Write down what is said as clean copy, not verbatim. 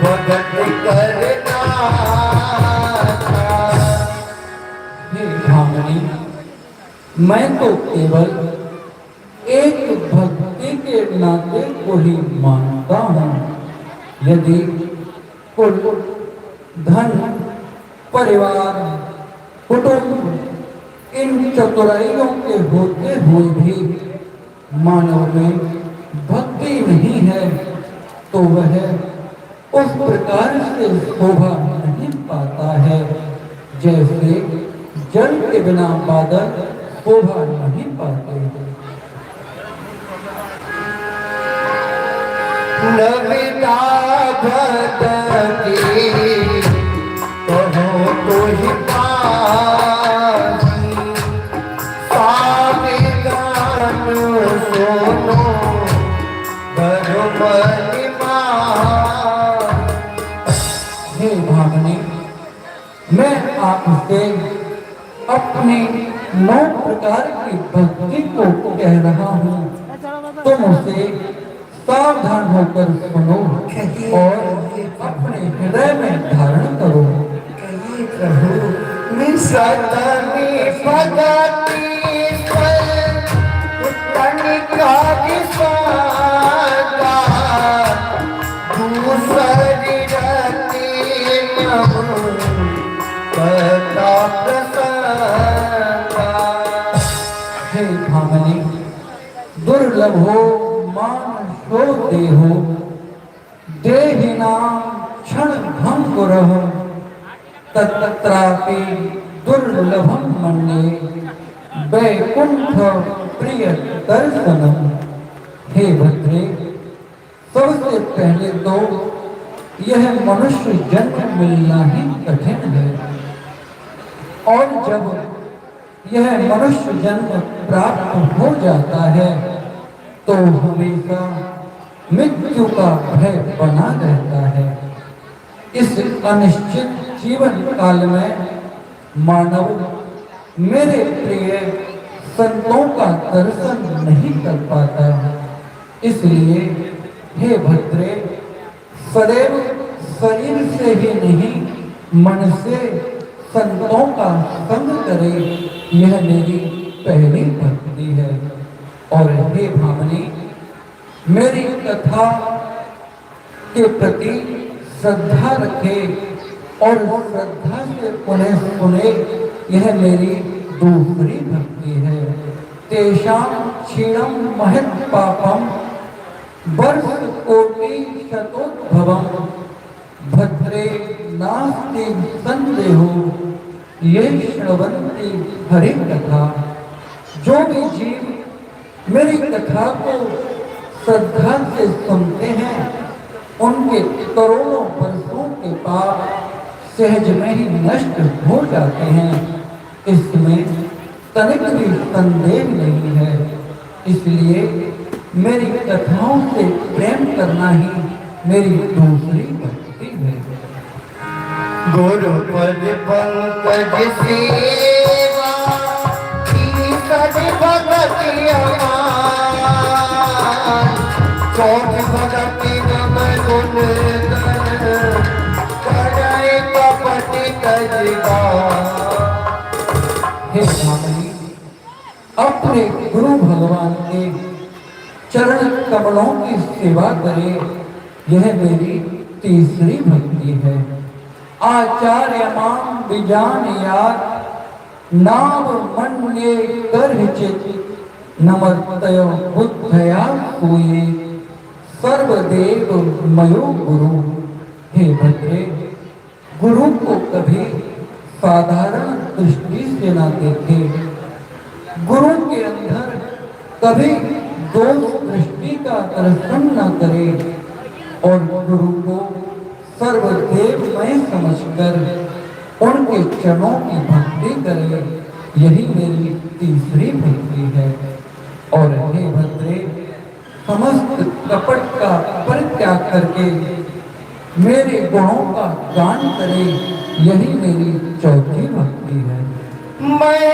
भगत करना हे भामिनी, मैं तो केवल एक भक्ति के नाते को ही मानता हूँ। यदि कुल, धन, परिवार, कुटुंब इन चतुराइयों के होते हुए भी मानव में भक्ति नहीं है तो वह उस प्रकार से शोभा नहीं पाता है जैसे जल के बिना बादल शोभा नहीं पाते। नमिता भगती कहो तो ही पासी सामे गान सुनो बरुमनि हे भामिनी, मैं आपसे अपनी 9 प्रकार की भक्ति को कह रहा हूँ। तुम उसे सावधान होकर सुनो और अपने हृदय में धारण करो। कहिए प्रभु, निसतनी भगति तनिका विसागा दूसरी रति कथा प्रसंगा। हे भामिनी, दुर्लभो मान शो देहो देहिनां क्षण भंगुरः तत्रापि दुर्लभं मन्ये वैकुंठ प्रिय दर्शनम। हे भद्रे, सबसे पहले तो यह मनुष्य जन्म मिलना ही कठिन है और जब यह मनुष्य जन्म प्राप्त हो जाता है तो हमेशा मृत्यु का भय बना रहता है। इस अनिश्चित जीवन काल में मानव मेरे प्रिय संतों का दर्शन नहीं कर पाता। इसलिए हे भद्रे, सदैव शरीर से ही नहीं मन से संतों का संग करे, यह मेरी पहली भक्ति है। और हे भामिनी, मेरी कथा के प्रति श्रद्धा रखे और श्रद्धा से उन्हें सुने, यह मेरी दूसरी भक्ति है। तेषां क्षीणं महत् पापं वर्ष कोटि शतोद्भवं भद्रे नास्ति संदेहो ये श्रवन्ति हरि कथा। जो भी जीव मेरी कथा को श्रद्धा से सुनते हैं उनके करोड़ों वर्षों के पाप सहज में ही नष्ट हो जाते हैं, इसमें तनिक भी संदेह नहीं है। इसलिए मेरी कथाओं से प्रेम करना ही मेरी दूसरी भक्ति है। गुरु पद पंकज सेवा की सद भगति अमान, चौथ भगति नम गुण करे कपटि कजगा। हे भामिनी, अपने गुरु भगवान के चरण कमलों की सेवा करे, यह मेरी तीसरी भक्ति है। आचार्य मां विजान याद नाम मन्ये करहिचित नमस्तयो बुद्धया कोये सर्वदेव मयो गुरु। हे भद्रे, गुरु को कभी साधारण दृष्टि से न देखे, गुरु के अंदर कभी दोष दृष्टि का दर्शन न करे और गुरु को सर्वदेवमय समझकर उनके चरणों की भक्ति करे, यही मेरी तीसरी भक्ति है। और हे भद्रे, समस्त कपट का परित्याग करके मेरे गुणों का गान करे, यही मेरी चौथी भक्ति है। मैं